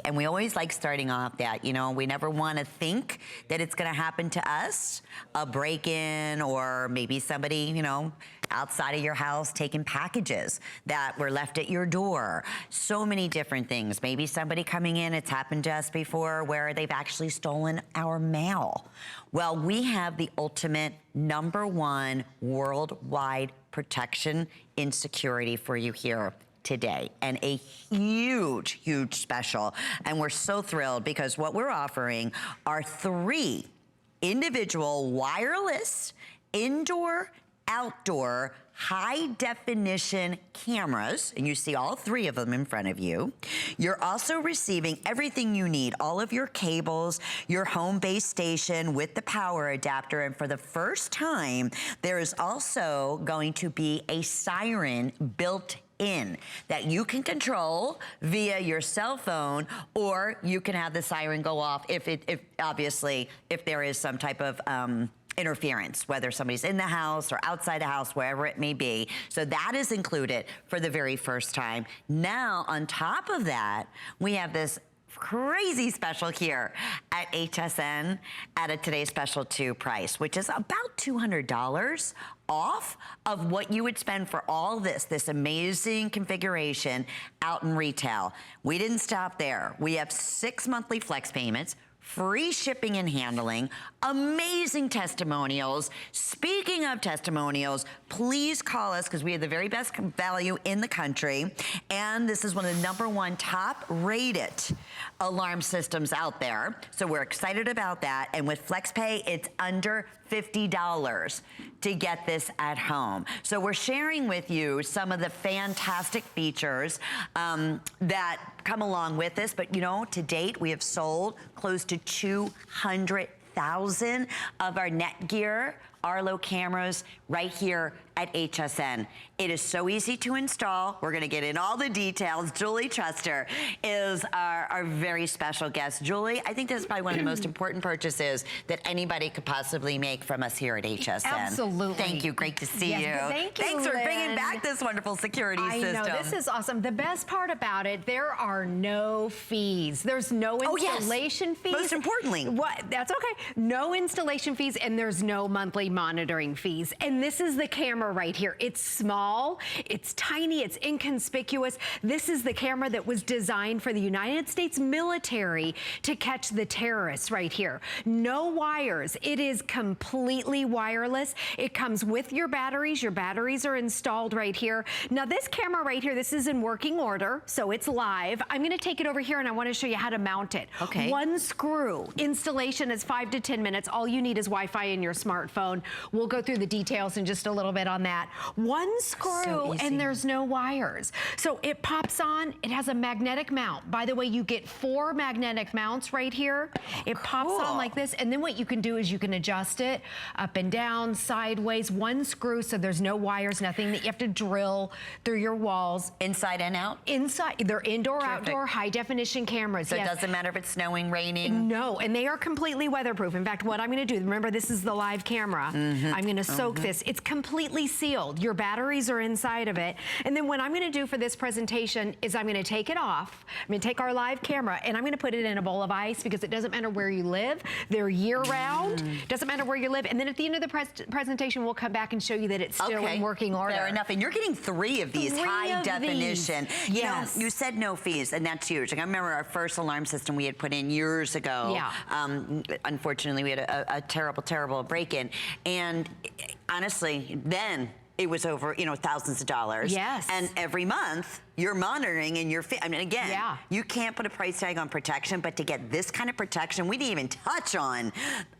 And we always like starting off that, you know, we never want to think that it's going to happen to us, a break-in, or maybe somebody, you know, outside of your house taking packages that were left at your door. So many different things. Maybe somebody coming in, it's happened to us before, where they've actually stolen our mail. Well, we have the ultimate #1 worldwide protection in security for you here today, and a huge, huge special. And we're so thrilled because what we're offering are 3 individual wireless indoor outdoor high definition cameras, and you see all 3 of them in front of you. You're also receiving everything you need, all of your cables, your home base station with the power adapter, and for the first time, there is also going to be a Siren built in that you can control via your cell phone, or you can have the Siren go off if obviously if there is some type of interference, whether somebody's in the house or outside the house, wherever it may be. So that is included for the very first time. Now, on top of that, we have this crazy special here at HSN at a today's special 2 price, which is about $200 off of what you would spend for all this amazing configuration out in retail. We didn't stop there. We have 6 monthly flex payments, free shipping and handling, amazing testimonials. Speaking of testimonials, please call us because we have the very best value in the country. And this is one of the #1 top rated alarm systems out there. So we're excited about that. And with FlexPay, it's under $50 to get this at home. So we're sharing with you some of the fantastic features that come along with this. But you know, to date, we have sold close to 200,000 of our NETGEAR Arlo cameras right here at HSN. It is so easy to install. We're gonna get in all the details. Julie Truster is our very special guest. Julie, I think this is probably one of the most important purchases that anybody could possibly make from us here at HSN. Absolutely. Thank you, great to see you. Thank you, Thanks for Lynn. bringing back this wonderful security system. I know, this is awesome. The best part about it, there are no fees. There's no installation fees. Most importantly. What? That's okay. No installation fees, and there's no monthly monitoring fees. And this is the camera right here. It's small, it's tiny, it's inconspicuous. This is the camera that was designed for the United States military to catch the terrorists right here. No wires. It is completely wireless. It comes with your batteries. Your batteries are installed right here. Now this camera right here, this is in working order, so it's live. I'm gonna take it over here and I wanna show you how to mount it. Okay. 1 screw. Installation is 5 to 10 minutes. All you need is Wi-Fi in your smartphone. We'll go through the details in just a little bit on that. 1 screw, so and there's no wires. So it pops on, it has a magnetic mount. By the way, you get 4 magnetic mounts right here. It pops on like this, and then what you can do is you can adjust it up and down, sideways, 1 screw, so there's no wires, nothing that you have to drill through your walls. Inside and out? Inside, they're indoor, outdoor, high definition cameras. So it doesn't matter if it's snowing, raining? No, and they are completely weatherproof. In fact, what I'm gonna do, remember this is the live camera. I'm gonna soak this. It's completely sealed. Your batteries are inside of it. And then what I'm gonna do for this presentation is I'm gonna take it off. I'm gonna take our live camera and I'm gonna put it in a bowl of ice because it doesn't matter where you live. They're year round. Doesn't matter where you live. And then at the end of the presentation, we'll come back and show you that it's still in working order. Fair enough. And you're getting 3 of these high definition. Yes. You know, you said no fees, and that's huge. Like, I remember our first alarm system we had put in years ago. Yeah. Unfortunately, we had a terrible, terrible break-in. And honestly, then it was over, you know, thousands of dollars. Yes. And every month, you're monitoring and I mean, again, you can't put a price tag on protection, but to get this kind of protection, we didn't even touch on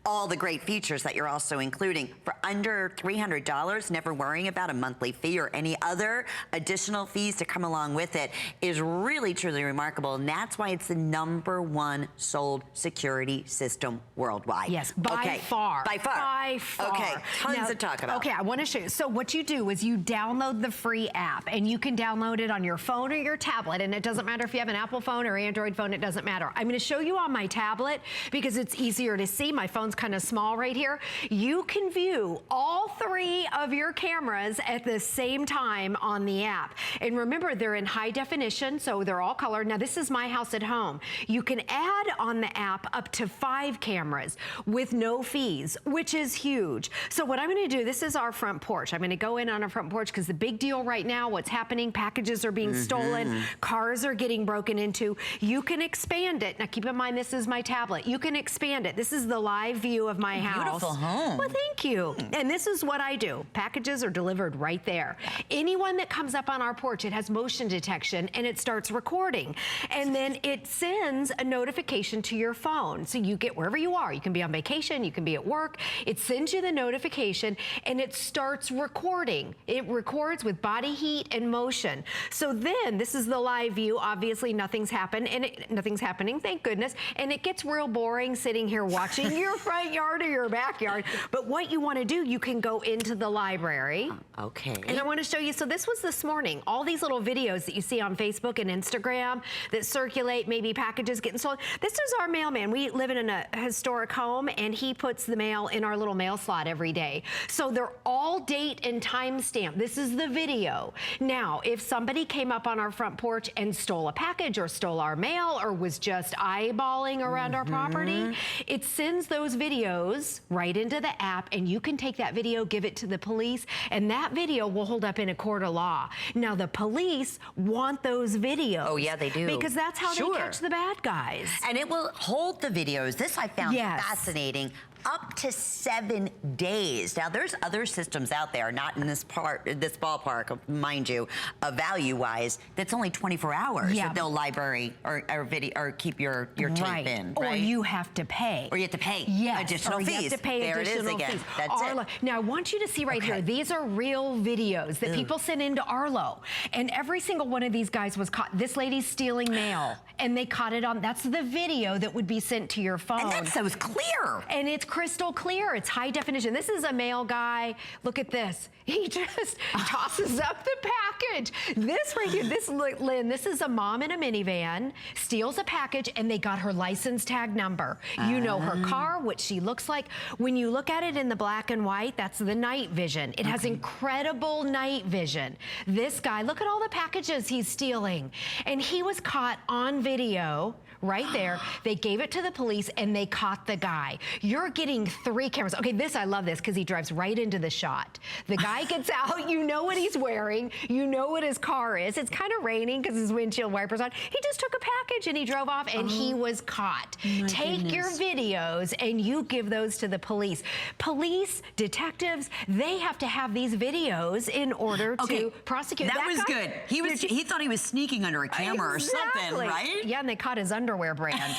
all the great features that you're also including. For under $300, never worrying about a monthly fee or any other additional fees to come along with it is really, truly remarkable. And that's why it's the #1 sold security system worldwide. Yes, by far. By far. By far. Okay, tons to talk about. Okay, I want to show you. So what you do is you download the free app, and you can download it on your phone or your tablet, and it doesn't matter if you have an Apple phone or Android phone, it doesn't matter. I'm gonna show you on my tablet because it's easier to see. My phone's kind of small right here. You can view all 3 of your cameras at the same time on the app. And remember, they're in high definition, so they're all colored. Now, this is my house at home. You can add on the app up to 5 cameras with no fees, which is huge. So what I'm gonna do, this is our front porch. I'm gonna go in on our front porch because the big deal right now, what's happening, packages are being stolen, cars are getting broken into. You can expand it. Now keep in mind, this is my tablet. You can expand it. This is the live view of my house. Beautiful home. Well, thank you. And this is what I do. Packages are delivered right there. Anyone that comes up on our porch, it has motion detection and it starts recording. And then it sends a notification to your phone. So you get wherever you are. You can be on vacation, you can be at work. It sends you the notification and it starts recording. It records with body heat and motion. So then, this is the live view. Obviously, nothing's happened and nothing's happening, thank goodness. And it gets real boring sitting here watching your front yard or your backyard. But what you want to do, you can go into the library. Okay. And I want to show you, so this was this morning, all these little videos that you see on Facebook and Instagram that circulate, maybe packages getting stolen. This is our mailman. We live in a historic home and he puts the mail in our little mail slot every day. So they're all date and time stamped. This is the video. Now, if somebody came up on our front porch and stole a package or stole our mail or was just eyeballing around our property, it sends those videos right into the app and you can take that video, give it to the police, and that video will hold up in a court of law. Now, the police want those videos. Oh, yeah, they do. Because that's how they catch the bad guys. And it will hold the videos. This I found fascinating. Up to 7 days. Now, there's other systems out there, not in this ballpark, mind you, value-wise, that's only 24 hours that they'll library or video or keep your tape in, right? Or you have to pay. Or you have to pay or additional fees. You have to pay there additional it is again. fees. That's Arlo. it. Now, I want you to see right here. These are real videos that people send into Arlo. And every single one of these guys was caught. This lady's stealing mail. And they caught it on, that's the video that would be sent to your phone. And that's so clear. And it's crystal clear. It's high definition. This is a mail guy. Look at this. He just tosses up the package. This right here, Lynn, this is a mom in a minivan, steals a package, and they got her license tag number. You know her car, what she looks like. When you look at it in the black and white, that's the night vision. It has incredible night vision. This guy, look at all the packages he's stealing. And he was caught on video right there. They gave it to the police and they caught the guy. You're getting 3 cameras. Okay, I love this because he drives right into the shot. The guy gets out, you know what he's wearing, you know what his car is. It's kind of raining because his windshield wipers on. He just took a package and he drove off and he was caught. Take your videos and you give those to the police. Police, detectives, they have to have these videos in order to prosecute. That was good. He thought he was sneaking under a camera or something, right? Yeah, and they caught his underwear brand.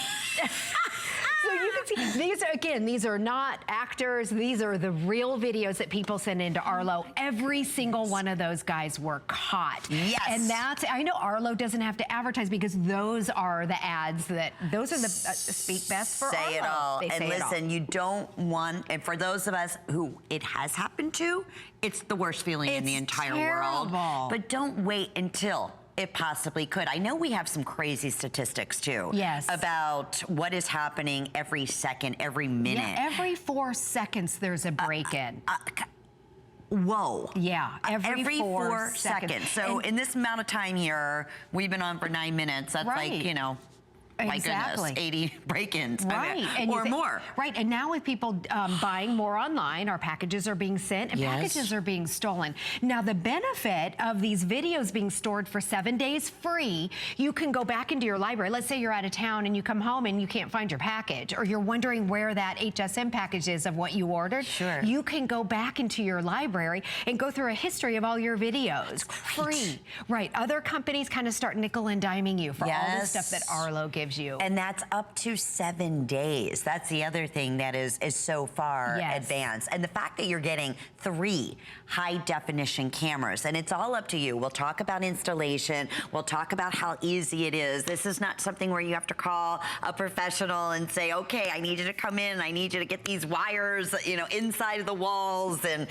So you can see, these are not actors. These are the real videos that people send into Arlo. Every single one of those guys were caught. Yes. And I know Arlo doesn't have to advertise because those are the ads those are the speak best for Arlo. Say it all. They and say listen, you don't want, and for those of us who it has happened to, it's the worst feeling in the entire world. But don't wait until it possibly could. I know we have some crazy statistics too. Yes. About what is happening every second, every minute. Yeah, every 4 seconds there's a break-in. Whoa. Yeah, every 4 seconds. So in this amount of time here, we've been on for 9 minutes. That's like, you know, my goodness, 80 break-ins, or more. Right, and now with people buying more online, our packages are being sent and packages are being stolen. Now, the benefit of these videos being stored for 7 days free, you can go back into your library. Let's say you're out of town and you come home and you can't find your package, or you're wondering where that HSN package is of what you ordered. Sure. You can go back into your library and go through a history of all your videos. Free. Right, other companies kind of start nickel and diming you for all the stuff that Arlo gives gives you. And that's up to 7 days. That's the other thing that is so far advanced. And the fact that you're getting 3 high-definition cameras, and it's all up to you. We'll talk about installation. We'll talk about how easy it is. This is not something where you have to call a professional and say, okay, I need you to come in. I need you to get these wires, you know, inside of the walls. And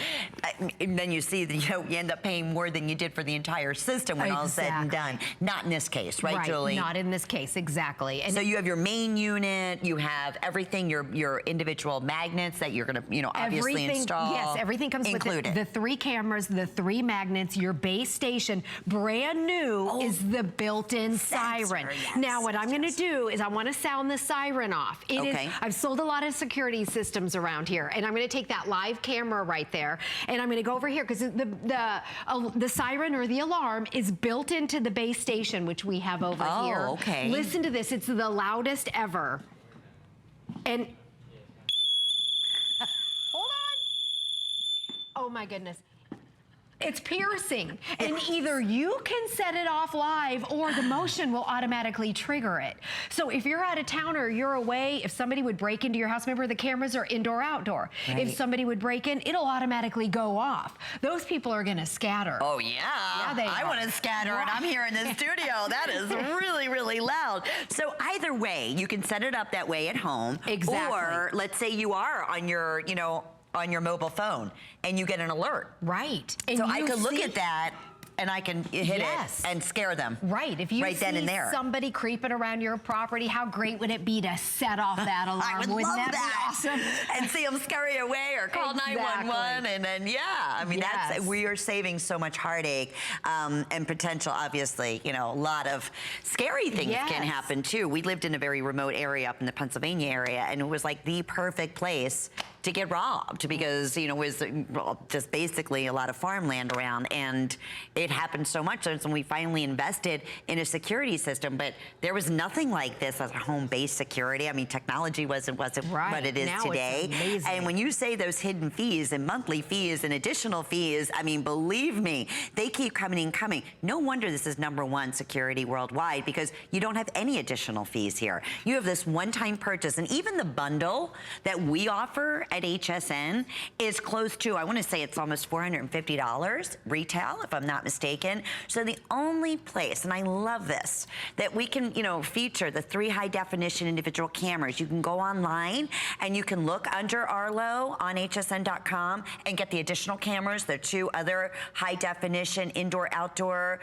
then you see that, you know, you end up paying more than you did for the entire system when all is said and done. Not in this case, right, Julie? Not in this case, exactly. And so you have your main unit, you have everything, your individual magnets that you're gonna, you know, obviously install. Yes, everything comes included. With the 3 cameras, the 3 magnets, your base station. Brand new is the built-in Siren. Yes. Now, what I'm gonna do is I wanna sound the Siren off. I've sold a lot of security systems around here, and I'm gonna take that live camera right there, and I'm gonna go over here, because the Siren or the alarm is built into the base station, which we have over here. Okay. Listen to this, it's the loudest ever. And hold on. Oh my goodness. It's piercing, and either you can set it off live or the motion will automatically trigger it. So if you're out of town or you're away, if somebody would break into your house, remember the cameras are indoor, outdoor. Right. If somebody would break in, it'll automatically go off. Those people are gonna scatter. Oh yeah, I want to scatter, and I'm here in the studio. That is really, really loud. So either way, you can set it up that way at home. Exactly. Or let's say you are on your, you know, on your mobile phone and you get an alert. Right. And so I could look at that and I can hit it and scare them. Right. If you right then and there. Somebody creeping around your property, how great would it be to set off that alarm? I would Wouldn't love that be awesome? And see them scurry away or call 911, and then I mean we are saving so much heartache and potential. Obviously, you know, a lot of scary things can happen too. We lived in a very remote area up in the Pennsylvania area, and it was like the perfect place to get robbed, because, you know, it was just basically a lot of farmland around, and it happened so much. So we finally invested in a security system, but there was nothing like this as a home-based security. I mean, technology wasn't what it is today. It's amazing. And when you say those hidden fees and monthly fees and additional fees, I mean, believe me, they keep coming and coming. No wonder this is #1 security worldwide, because you don't have any additional fees here. You have this one-time purchase, and even the bundle that we offer at HSN is close to, I want to say it's almost $450 retail, if I'm not mistaken. So the only place, and I love this, that we can, you know, feature the 3 high-definition individual cameras. You can go online and you can look under Arlo on hsn.com and get the additional cameras. There are 2 other high-definition indoor-outdoor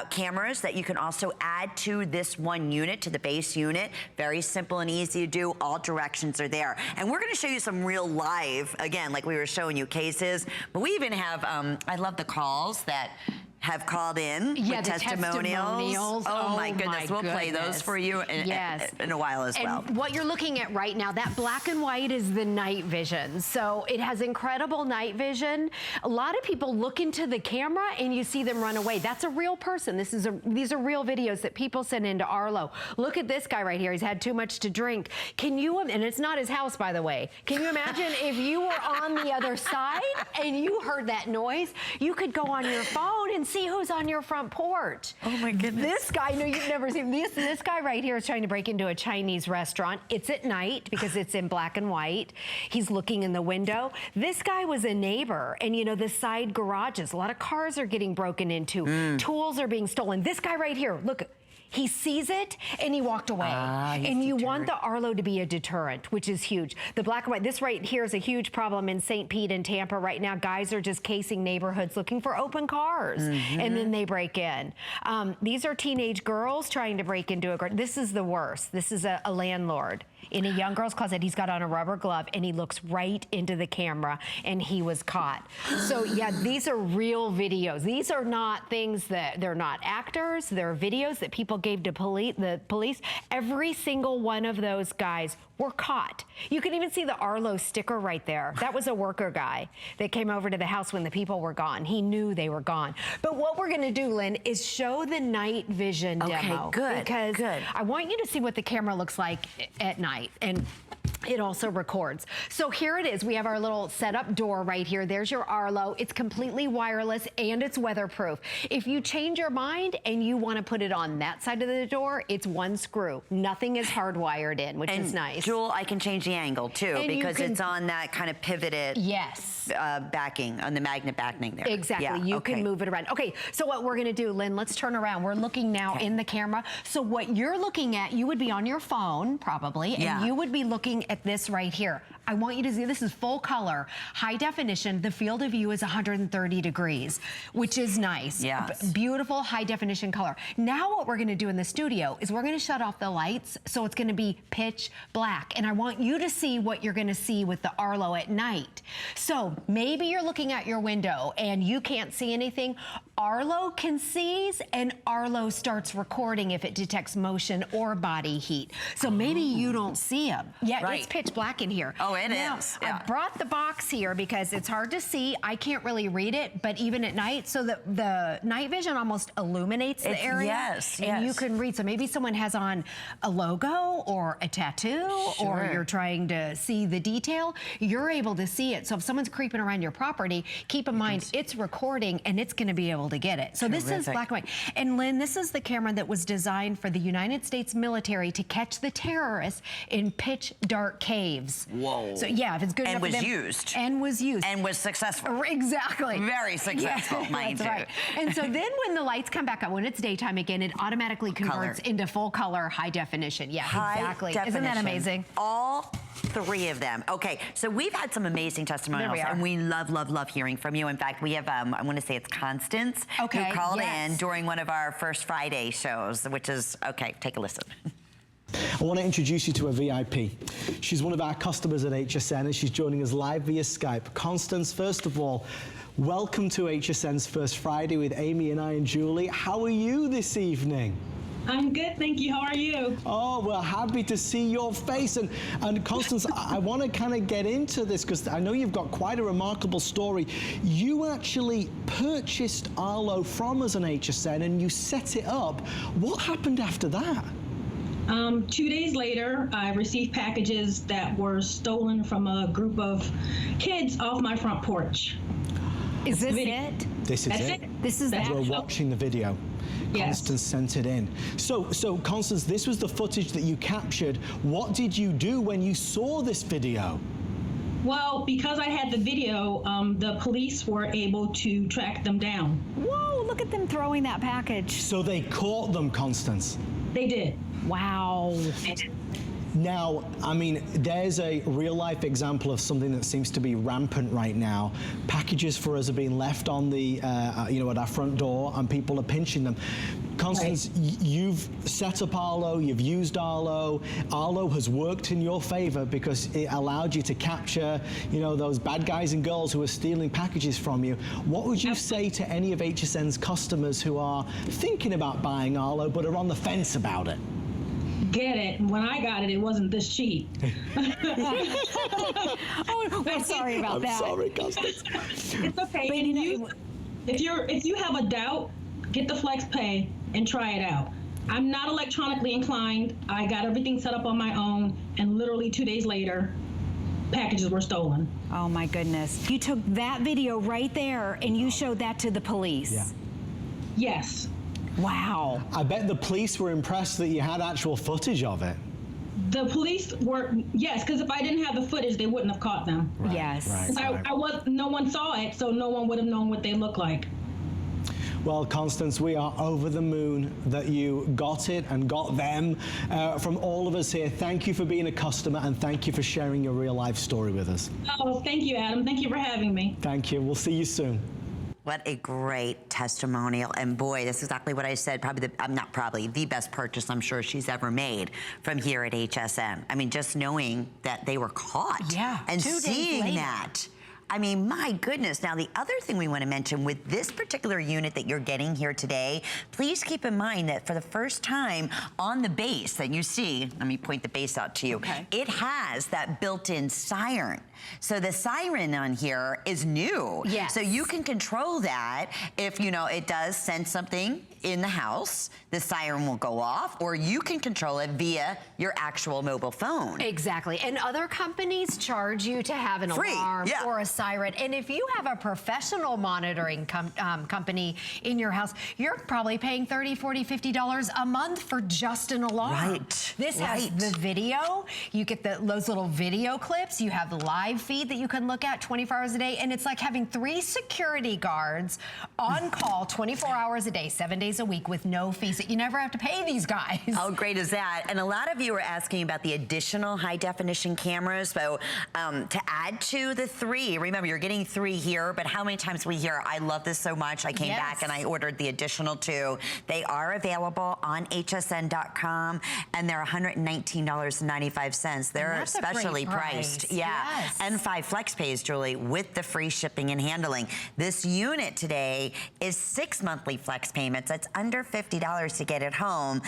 cameras that you can also add to this one unit, to the base unit. Very simple and easy to do. All directions are there. And we're going to show you some real live, again, like we were showing you cases, but we even have, I love the calls that have called in with testimonials. Oh my goodness, we'll play those for you in a while as well. And what you're looking at right now, that black and white is the night vision. So it has incredible night vision. A lot of people look into the camera and you see them run away. That's a real person. These are real videos that people send into Arlo. Look at this guy right here. He's had too much to drink. Can you, and it's not his house, by the way. Can you imagine if you were on the other side and you heard that noise? You could go on your phone and see who's on your front porch. Oh my goodness. This guy, no, you've never seen this. This guy right here is trying to break into a Chinese restaurant. It's at night because it's in black and white. He's looking in the window. This guy was a neighbor, and you know, the side garages, a lot of cars are getting broken into. Tools are being stolen. This guy right here, look. He sees it and he walked away. And you want the Arlo to be a deterrent, which is huge. The black and white, this right here is a huge problem in St. Pete and Tampa right now. Guys are just casing neighborhoods looking for open cars, and then they break in. These are teenage girls trying to break into a, this is the worst. This is a landlord in a young girl's closet. He's got on a rubber glove and he looks right into the camera, and he was caught. So yeah, these are real videos. These are not things that, they're not actors, they're videos that people gave to the police. Every single one of those guys were caught. You can even see the Arlo sticker right there. That was a worker guy that came over to the house when the people were gone. He knew they were gone. But what we're gonna do, Lynn, is show the night vision demo. Good, because I want you to see what the camera looks like at night. And It also records. So here it is. We have our little setup door right here. There's your Arlo. It's completely wireless and it's weatherproof. If you change your mind and you want to put it on that side of the door, it's one screw. Nothing is hardwired in, which is nice. Jewel, I can change the angle too, and because it's on that kind of pivoted backing, on the magnet backing there. Exactly. Yeah, you can move it around. Okay, so what we're going to do, Lynn, let's turn around. We're looking now in the camera. So what you're looking at, you would be on your phone probably, and you would be looking at this right here. I want you to see, this is full color, high definition. The field of view is 130 degrees, which is nice. Yes. Beautiful high definition color. Now what we're gonna do in the studio is we're gonna shut off the lights, so it's gonna be pitch black. And I want you to see what you're gonna see with the Arlo at night. So maybe you're looking out your window and you can't see anything. Arlo can seize, and Arlo starts recording if it detects motion or body heat. So maybe you don't see them. Yeah, it's pitch black in here. Oh, it is. I brought the box here because it's hard to see. I can't really read it, but even at night, so the night vision almost illuminates the area. And you can read. So maybe someone has on a logo or a tattoo, or you're trying to see the detail. You're able to see it. So if someone's creeping around your property, keep in mind it's recording and it's going to be able to get it. So this is black and white. And Lynn, this is the camera that was designed for the United States military to catch the terrorists in pitch dark caves. Whoa. So yeah, if it's good enough for them. And was used. And was used. And was successful. Exactly. Very successful, mind you. Right. And so then when the lights come back on, when it's daytime again, it automatically converts into full color, high definition. Yeah, exactly. Isn't that amazing? All three of them. Okay, so we've had some amazing testimonials, and we love, love, love hearing from you. In fact, we have, I want to say it's Constance, who called in during one of our first Friday shows, which is, take a listen. I want to introduce you to a VIP. She's one of our customers at HSN, and she's joining us live via Skype. Constance, first of all, welcome to HSN's First Friday with Amy and I and Julie. How are you this evening? I'm good, thank you. How are you? Oh, we're happy to see your face. And Constance, I want to kind of get into this because I know you've got quite a remarkable story. You actually purchased Arlo from us on HSN and you set it up. What happened after that? 2 days later, I received packages that were stolen from a group of kids off my front porch. Is this it? This is it. This is that. We're watching the video. Constance sent it in. So Constance, this was the footage that you captured. What did you do when you saw this video? Well, because I had the video, the police were able to track them down. Whoa, look at them throwing that package. So they caught them, Constance? They did. Wow. They did. Now, I mean, there's a real-life example of something that seems to be rampant right now. Packages for us are being left on the, at our front door, and people are pinching them. Constance, you've set up Arlo, you've used Arlo. Arlo has worked in your favor because it allowed you to capture, those bad guys and girls who are stealing packages from you. What would you say to any of HSN's customers who are thinking about buying Arlo but are on the fence about it? Get it. When I got it, it wasn't this cheap. Oh, we're sorry about that. I'm sorry, Constance. It's okay. If you have a doubt, get the Flex Pay and try it out. I'm not electronically inclined. I got everything set up on my own, and literally 2 days later, packages were stolen. Oh my goodness. You took that video right there and you showed that to the police. Yeah. Yes. Wow. I bet the police were impressed that you had actual footage of it. The police were, yes, because if I didn't have the footage, they wouldn't have caught them. Right, yes. No one saw it, so no one would have known what they look like. Well, Constance, we are over the moon that you got it and got them. From all of us here, thank you for being a customer and thank you for sharing your real life story with us. Oh, thank you, Adam. Thank you for having me. Thank you. We'll see you soon. What a great testimonial. And boy, this is exactly what I said, the best purchase I'm sure she's ever made from here at HSN. I mean, just knowing that they were caught and seeing that. I mean, my goodness. Now, the other thing we want to mention with this particular unit that you're getting here today, please keep in mind that for the first time on the base that you see, let me point the base out to you, it has that built-in siren. So the siren on here is new. Yes. So you can control that if, it does sense something in the house, the siren will go off, or you can control it via your actual mobile phone. Exactly. And other companies charge you to have an alarm or a siren. And if you have a professional monitoring company in your house, you're probably paying $30, $40, $50 a month for just an alarm. Right. This has the video. You get those little video clips. You have the live feed that you can look at 24 hours a day. And it's like having 3 security guards on call 24 hours a day, 7 days a week with no fees. You never have to pay these guys. How great is that? And a lot of you are asking about the additional high definition cameras. So to add to the 3, remember you're getting 3 here, but how many times we hear, I love this so much, I came back and I ordered the additional 2. They are available on hsn.com and they're $119.95. They're especially priced. Yeah. And 5 flex pays, Julie, with the free shipping and handling. This unit today is 6 monthly flex payments. That's under $50 to get it home.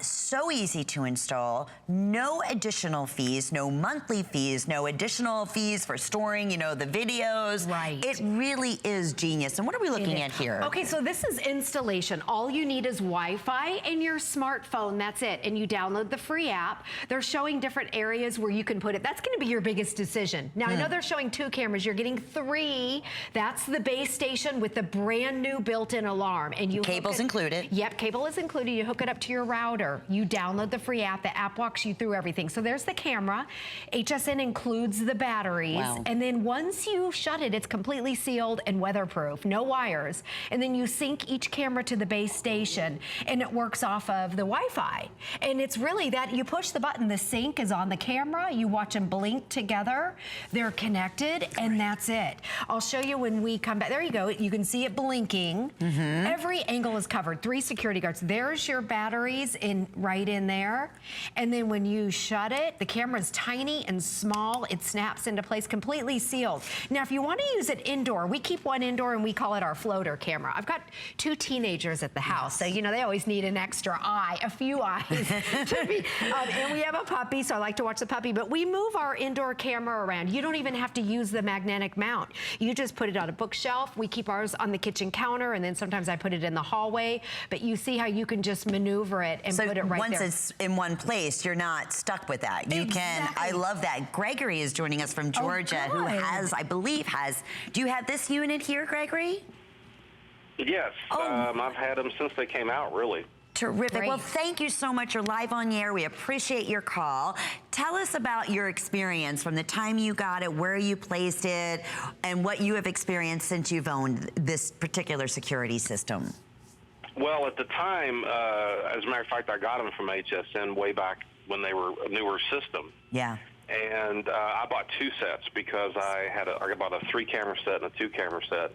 So easy to install. No additional fees, no monthly fees, no additional fees for storing, you know, the videos. Right. It really is genius. And what are we looking at here? Okay, so this is installation. All you need is Wi-Fi and your smartphone. That's it. And you download the free app. They're showing different areas where you can put it. That's going to be your biggest decision. Now, I know they're showing 2 cameras. You're getting 3. That's the base station with the brand new built-in alarm. And you cable's included. Yep, cable is included. You hook it up to your router. You download the free app. The app walks you through everything. So there's the camera. HSN includes the batteries. Wow. And then once you shut it, it's completely sealed and weatherproof. No wires. And then you sync each camera to the base station and it works off of the Wi-Fi. And it's really that you push the button, the sync is on the camera, you watch them blink together, they're connected, and that's it. I'll show you when we come back. There you go. You can see it blinking. Every angle is covered. 3 security guards. There's your batteries right in there. And then when you shut it, the camera's tiny and small. It snaps into place, completely sealed. Now, if you want to use it indoor, we keep one indoor and we call it our floater camera. I've got 2 teenagers at the house, so you know they always need an extra eye, a few eyes to be. And we have a puppy, so I like to watch the puppy. But we move our indoor camera around. You don't even have to use the magnetic mount. You just put it on a bookshelf. We keep ours on the kitchen counter, and then sometimes I put it in the hallway. But you see how you can just maneuver it and put it right there. So once it's in one place, you're not stuck with that. You can. I love that. Gregory is joining us from Georgia, who has, I believe, do you have this unit here, Gregory? Yes, I've had them since they came out, really. Terrific. Great. Well, thank you so much. You're live on the air. We appreciate your call. Tell us about your experience from the time you got it, where you placed it, and what you have experienced since you've owned this particular security system. Well, at the time, as a matter of fact, I got them from HSN way back when they were a newer system. Yeah. And I bought 2 sets because I bought a 3-camera set and a 2-camera set.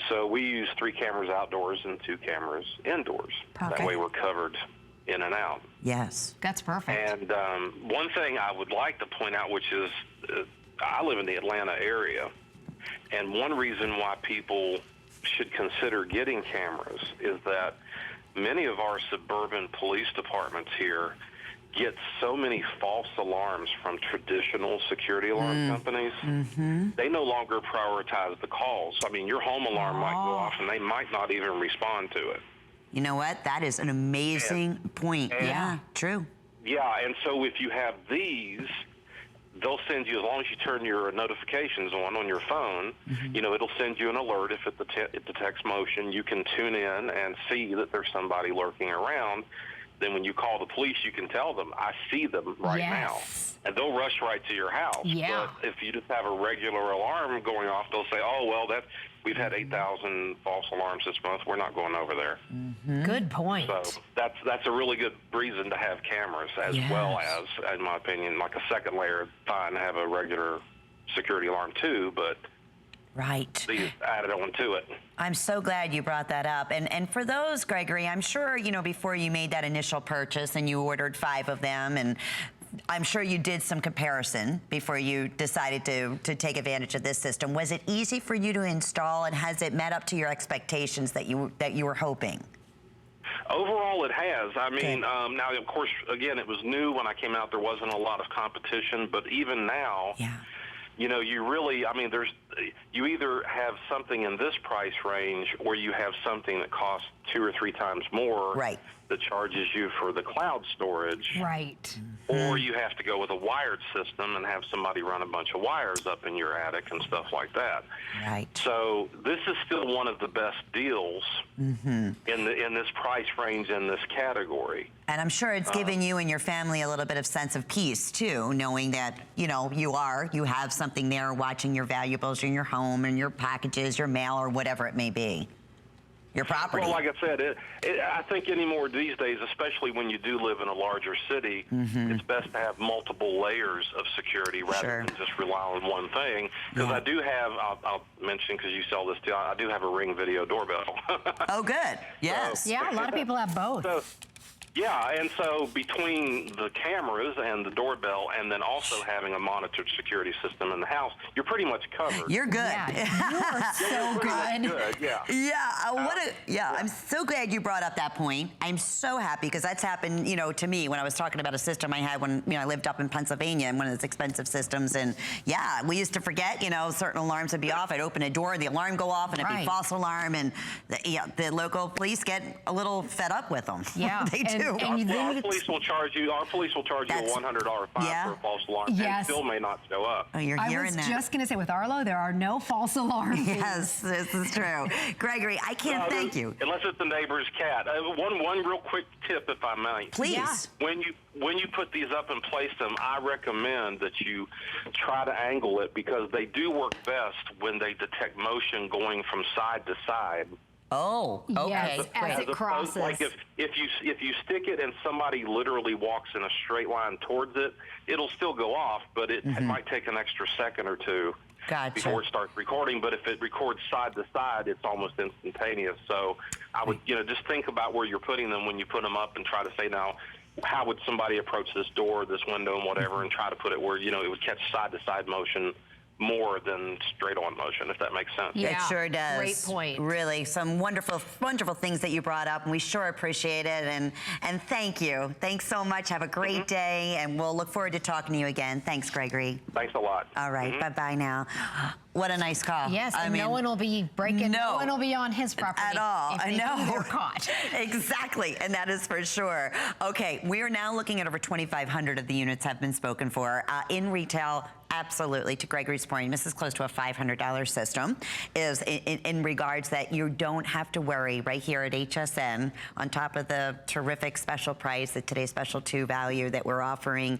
So we use 3 cameras outdoors and 2 cameras indoors. Perfect. That way we're covered in and out. Yes. That's perfect. And one thing I would like to point out, which is I live in the Atlanta area, and one reason why people should consider getting cameras is that many of our suburban police departments here get so many false alarms from traditional security alarm companies. They no longer prioritize the calls. I mean, your home alarm might go off and they might not even respond to it. You know what? That is an amazing point. Yeah, true. Yeah, and so if you have these, they'll send you, as long as you turn your notifications on your phone, you know, it'll send you an alert if it detects motion. You can tune in and see that there's somebody lurking around. Then when you call the police, you can tell them, I see them right now. And they'll rush right to your house. Yeah. But if you just have a regular alarm going off, they'll say, oh, well, we've had 8,000 false alarms this month. We're not going over there. Good point. So that's a really good reason to have cameras, as well as, in my opinion, like a second layer, fine to have a regular security alarm too, but these added on to it. I'm so glad you brought that up. And for those, Gregory, I'm sure, you know, before you made that initial purchase and you ordered 5 of them, and I'm sure you did some comparison before you decided to take advantage of this system. Was it easy for you to install, and has it met up to your expectations that you were hoping? Overall, it has. I mean, now, of course, again, it was new when I came out. There wasn't a lot of competition, but even now, you know, you really, I mean, you either have something in this price range or you have something that costs 2 or 3 times more. Right. That charges you for the cloud storage. Right. Or you have to go with a wired system and have somebody run a bunch of wires up in your attic and stuff like that. Right. So this is still one of the best deals in this price range in this category. And I'm sure it's giving you and your family a little bit of sense of peace too, knowing that, you know, you have something there watching your valuables in your home and your packages, your mail, or whatever it may be. Your property. Well, like I said, I think anymore these days, especially when you do live in a larger city, it's best to have multiple layers of security rather than just rely on one thing. Because I do have, I'll mention because you sell this too, I do have a Ring video doorbell. Oh, good. Yes. So, yeah, a lot of people have both. So, yeah, and so between the cameras and the doorbell and then also having a monitored security system in the house, you're pretty much covered. You're good. Yeah, you are so good. Yeah. Yeah, I'm so glad you brought up that point. I'm so happy because that's happened, you know, to me when I was talking about a system I had when, you know, I lived up in Pennsylvania and one of those expensive systems. And yeah, we used to forget, you know, certain alarms would be off. I'd open a door, the alarm go off, and it'd be false alarm. And the local police get a little fed up with them. Yeah. They do. And our police will charge you. Our police will charge you a $100 fine for a false alarm, and still may not show up. Oh, you're hearing that? I was just going to say, with Arlo, there are no false alarms. Yes, this is true. Gregory, I can't thank you. Unless it's the neighbor's cat. One real quick tip, if I might. Please. Yeah. When you put these up and place them, I recommend that you try to angle it because they do work best when they detect motion going from side to side. Oh, okay. Yes, as it crosses. Like if you stick it and somebody literally walks in a straight line towards it, it'll still go off, but it might take an extra second or two before it starts recording. But if it records side to side, it's almost instantaneous. So I would, just think about where you're putting them when you put them up and try to say, now, how would somebody approach this door, this window, and whatever, and try to put it where, it would catch side to side motion more than straight on motion, if that makes sense. Yeah, it sure does. Great point. Really, some wonderful, wonderful things that you brought up, and we sure appreciate it. And thank you. Thanks so much. Have a great day, and we'll look forward to talking to you again. Thanks, Gregory. Thanks a lot. All right, bye-bye now. What a nice call. Yes, I and mean, no one will be breaking, no one will be on his property. At all. If they I know. do, they're caught. Exactly, and that is for sure. Okay, we are now looking at over 2,500 of the units have been spoken for. In retail, absolutely, to Gregory's point, this is close to a $500 system, is in regards that you don't have to worry right here at HSN, on top of the terrific special price, the today's special 2 value that we're offering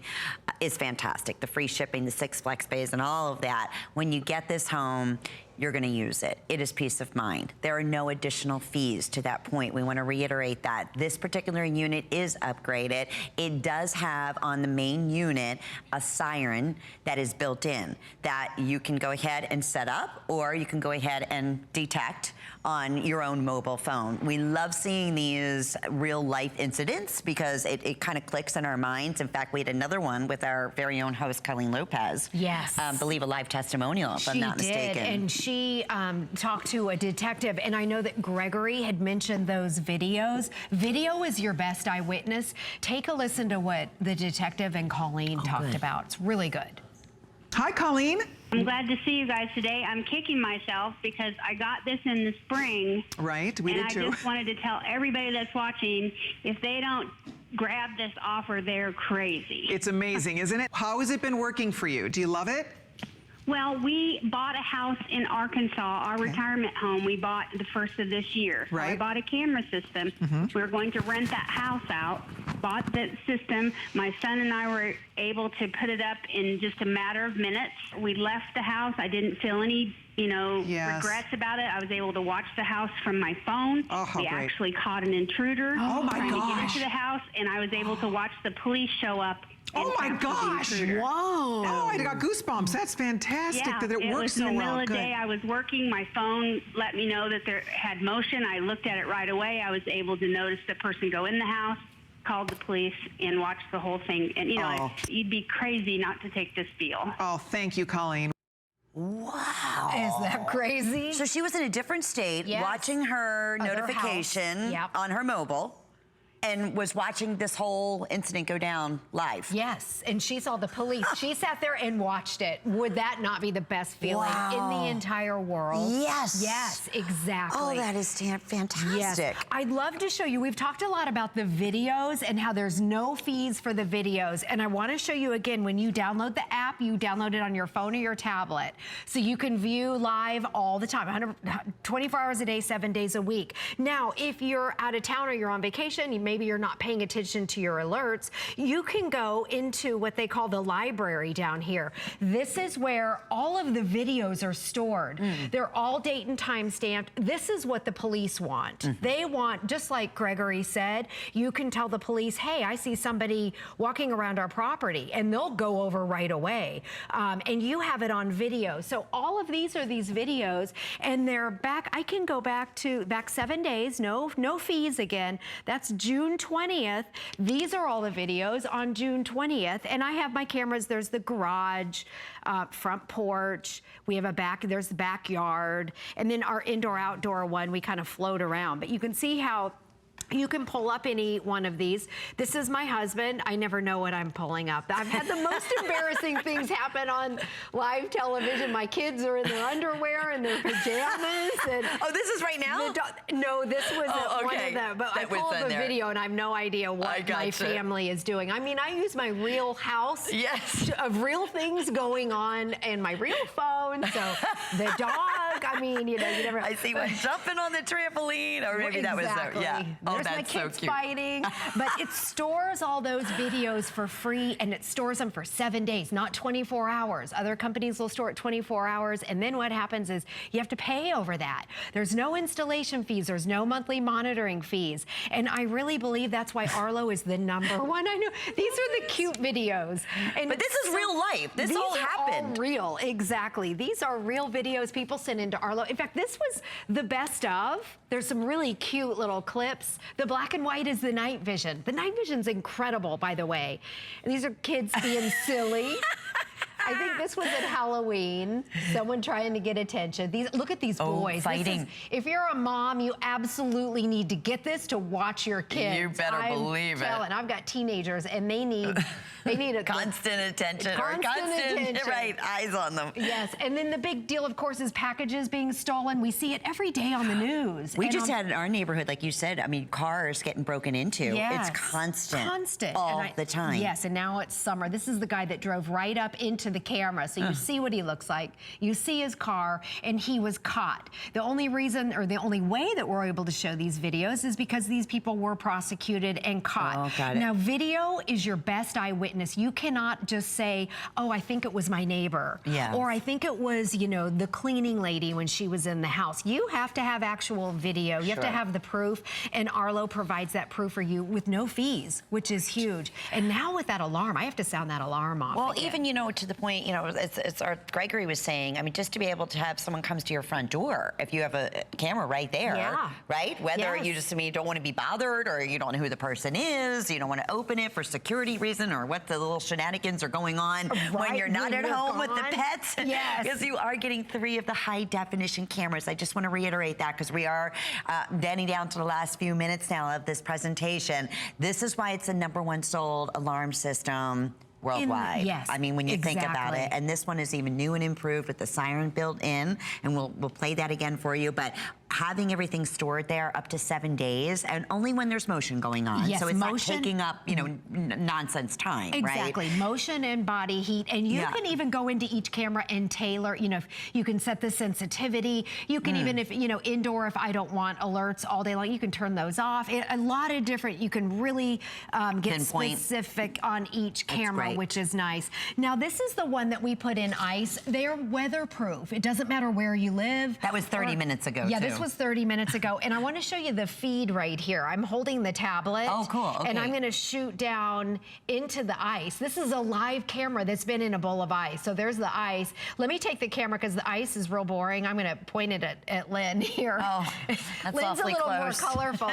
is fantastic. The free shipping, the 6 flex bays, and all of that. When you get this home, you're going to use it. It is peace of mind. There are no additional fees to that point. We want to reiterate that. This particular unit is upgraded. It does have on the main unit a Siren that is built in that you can go ahead and set up, or you can go ahead and detect on your own mobile phone. We love seeing these real life incidents because it kind of clicks in our minds. In fact, we had another one with our very own host, Colleen Lopez. Yes. Believe a live testimonial, if I'm not mistaken. And she talked to a detective, and I know that Gregory had mentioned those videos. Video is your best eyewitness. Take a listen to what the detective and Colleen talked about. It's really good. Hi, Colleen. I'm glad to see you guys today. I'm kicking myself because I got this in the spring. Right, we did too. And I just wanted to tell everybody that's watching, if they don't grab this offer, they're crazy. It's amazing, isn't it? How has it been working for you? Do you love it? Well, we bought a house in Arkansas, our retirement home. We bought the first of this year. So right. I bought a camera system. We were going to rent that house out, bought the system. My son and I were able to put it up in just a matter of minutes. We left the house. I didn't feel any, regrets about it. I was able to watch the house from my phone. Oh, how we great. actually caught an intruder trying to get into the house, and I was able to watch the police show up. Oh my gosh! Whoa! Oh, I got goosebumps. That's fantastic that it works so well. It was in the middle of the Good. day. I was working. My phone let me know that there had motion. I looked at it right away. I was able to notice the person go in the house, called the police, and watched the whole thing. And you'd be crazy not to take this deal. Oh, thank you, Colleen. Wow. Is that crazy? So she was in a different state, watching her notification on her mobile. and was watching this whole incident go down live. Yes, and she saw the police. She sat there and watched it. Would that not be the best feeling in the entire world? Yes. Yes, exactly. Oh, that is fantastic. Yes. I'd love to show you. We've talked a lot about the videos and how there's no fees for the videos. And I want to show you again, when you download the app, you download it on your phone or your tablet. So you can view live all the time, 24 hours a day, 7 days a week. Now, if you're out of town or you're on vacation, maybe you're not paying attention to your alerts, you can go into what they call the library down here. This is where all of the videos are stored. They're all date and time stamped. This is what the police want. They want, just like Gregory said, you can tell the police, hey, I see somebody walking around our property, and they'll go over right away. And you have it on video. So all of these are these videos, and they're back. I can go back 7 days, no fees again. That's June 20th. These are all the videos on June 20th. And I have my cameras. There's the garage, front porch. We have there's the backyard. And then our indoor-outdoor one, we kind of float around. But you can see how you can pull up any one of these. This is my husband. I never know what I'm pulling up. I've had the most embarrassing things happen on live television. My kids are in their underwear and their pajamas. And oh, this is right now? No, this was one okay. of them. But That I pulled was the there. video and I have no idea what my family is doing. I mean, I use my real house of real things going on and my real phone. So the dog, I mean, you never. I see one jumping on the trampoline, or maybe that was there. Yeah. There's my kids fighting. But it stores all those videos for free, and it stores them for 7 days, not 24 hours. Other companies will store it 24 hours, and then what happens is you have to pay over that. There's no installation fees. There's no monthly monitoring fees. And I really believe that's why Arlo is the #1. I know. These are the cute videos. And but this is real life. This all happened. All real, exactly. These are real videos people send into Arlo. In fact, this was the best of. There's some really cute little clips. The black and white is the night vision. The night vision's incredible, by the way. And these are kids being silly. I think this was at Halloween. Someone trying to get attention. Look at these boys. Fighting. If you're a mom, you absolutely need to get this to watch your kids. You better believe it. I've got teenagers, and they need a constant attention. Attention. Right, eyes on them. Yes, and then the big deal, of course, is packages being stolen. We see it every day on the news. We just had in our neighborhood, like you said, I mean, cars getting broken into. Yes. It's constant. All the time. Yes, and now it's summer. This is the guy that drove right up into the camera. So you see what he looks like. You see his car, and he was caught. The only reason, or the only way that we're able to show these videos is because these people were prosecuted and caught. Oh, got it. Now, video is your best eyewitness. You cannot just say, oh, I think it was my neighbor. Yes. Or I think it was, the cleaning lady when she was in the house. You have to have actual video. You have to have the proof, and Arlo provides that proof for you with no fees, which is huge. And now with that alarm, I have to sound that alarm off. Well, again. even, to the point, it's our Gregory was saying, I mean, just to be able to have someone comes to your front door, if you have a camera right there, right? Whether you just, don't want to be bothered, or you don't know who the person is, you don't want to open it for security reason, or what the little shenanigans are going on when you're not at home with the pets. Yes. Because you are getting 3 of the high definition cameras. I just want to reiterate that, because we are getting down to the last few minutes now of this presentation. This is why it's the #1 sold alarm system worldwide. Yes, I mean, when you think about it, and this one is even new and improved with the Siren built in, and we'll play that again for you, but having everything stored there up to 7 days, and only when there's motion going on. Yes, so it's motion, not taking up, nonsense time, exactly. right? Motion and body heat, and you can even go into each camera and tailor, if you can set the sensitivity, you can even, if, indoor, if I don't want alerts all day long, you can turn those off. A lot of different, you can really get pinpoint. Specific on each camera, which is nice. Now, this is the one that we put in ice. They're weatherproof. It doesn't matter where you live. That was 30 minutes ago, Yeah, too. this was 30 minutes ago, and I want to show you the feed right here. I'm holding the tablet. Oh, cool. Okay. And I'm going to shoot down into the ice. This is a live camera that's been in a bowl of ice. So there's the ice. Let me take the camera, because the ice is real boring. I'm going to point it at Lynn here. Oh, that's Lynn's awfully a little close. more colorful.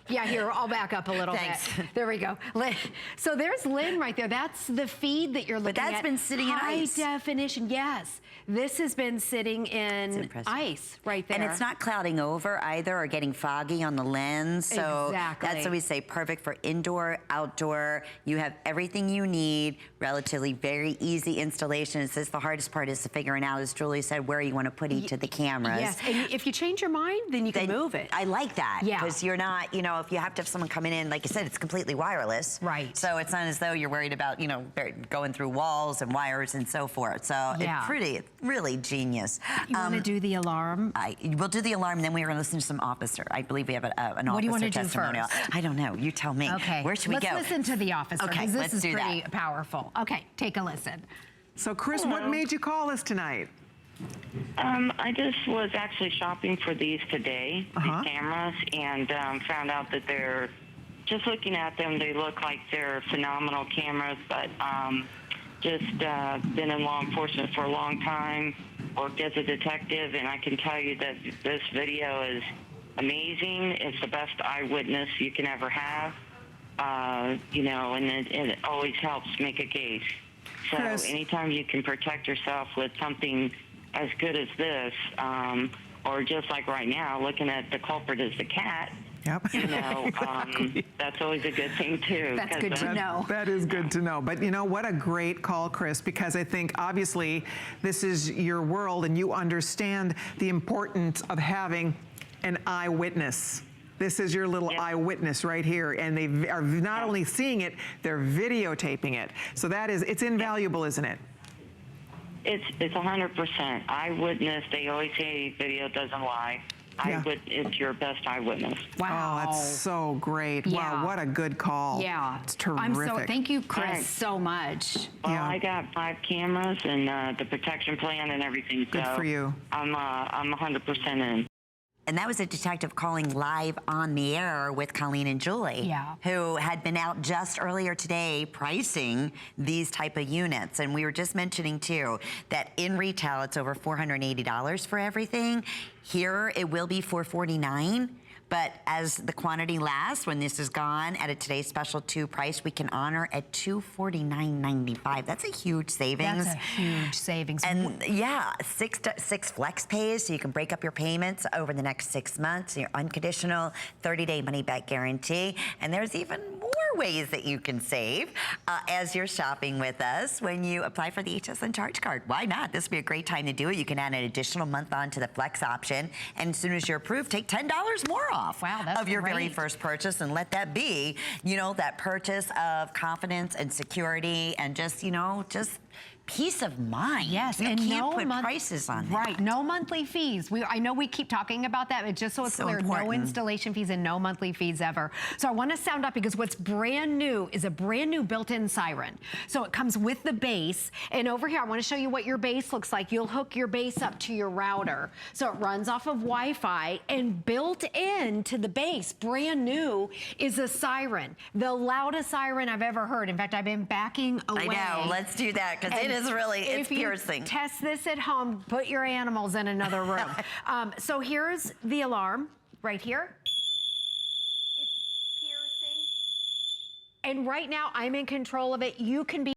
Yeah, here, I'll back up a little Thanks. bit. There we go. Lynn. So there's Lynn right there. That's the feed that you're looking at. But that's been sitting in ice. High definition, yes. This has been sitting in ice right there. And it's not clouding over either or getting foggy on the lens. So Exactly. that's what we say, perfect for indoor, outdoor. You have everything you need, relatively very easy installation. It says the hardest part is to figuring out, as Julie said, where you want to put each of the cameras. Yes, and if you change your mind, then you can move it. I like that. Yeah. Because you're not, you know, if you have to have someone coming in, like you said, it's completely wireless. Right. So it's not as though you're worried about, you know, going through walls and wires and so forth. So Yeah. it's really genius. You want to do the alarm? We'll do the alarm, then we're going to listen to some officer. I believe we have an officer What do you want to do testimonial. first? I don't know. You tell me. Okay. Where should we go? Let's listen to the officer, Okay, because let's this is do pretty that. powerful. Okay, take a listen. So, Chris, what made you call us tonight? I just was actually shopping for these today, these cameras, and found out that they're, just looking at them, they look like they're phenomenal cameras, but just been in law enforcement for a long time, worked as a detective, and I can tell you that this video is amazing. It's the best eyewitness you can ever have, you know, and it always helps make a case. So Chris. anytime you can protect yourself with something as good as this, or just like right now, looking at the culprit as the cat, Yep. you know, that's always a good thing too. That's good to know. That is good to know. But you know, what a great call, Chris, because I think obviously this is your world and you understand the importance of having an eyewitness. This is your little eyewitness right here, and they are not only seeing it, they're videotaping it. So that is, it's invaluable, isn't it? It's 100% eyewitness. They always say video doesn't lie. Yeah. It's your best eyewitness. Wow. Oh, that's so great. Yeah. Wow, what a good call. Yeah. It's terrific. I'm so, thank you, Chris, Right. so much. Well, Yeah. I got 5 cameras and the protection plan and everything. Good so for you. I'm 100% in. And that was a detective calling live on the air with Colleen and Julie, Yeah. who had been out just earlier today pricing these type of units. And we were just mentioning too that in retail it's over $480 for everything. Here it will be $449. But as the quantity lasts, when this is gone at a today's special 2 price, we can honor at $249.95. That's a huge savings. That's a huge savings. And yeah, six flex pays, so you can break up your payments over the next 6 months. Your unconditional 30-day money-back guarantee. And there's even more ways that you can save as you're shopping with us when you apply for the HSN charge card. Why not? This would be a great time to do it. You can add an additional month on to the flex option, and as soon as you're approved, take $10 more off Wow, that's of your very great. first purchase, and let that be, you know, that purchase of confidence and security and just, you know, just peace of mind. Yes, you and can't no put prices on that. Right, no monthly fees. I know we keep talking about that, but just so it's So clear, no important. installation fees and no monthly fees ever. So I want to sound up because what's brand new is a brand new built-in Siren. So it comes with the base, and over here I want to show you what your base looks like. You'll hook your base up to your router, so it runs off of Wi-Fi, and built in to the base, brand new, is a Siren, the loudest siren I've ever heard. In fact, I've been backing away. I know. Let's do that because it And is really, it's if you piercing. test this at home, put your animals in another room. So here's the alarm right here. It's piercing. And right now I'm in control of it. You can be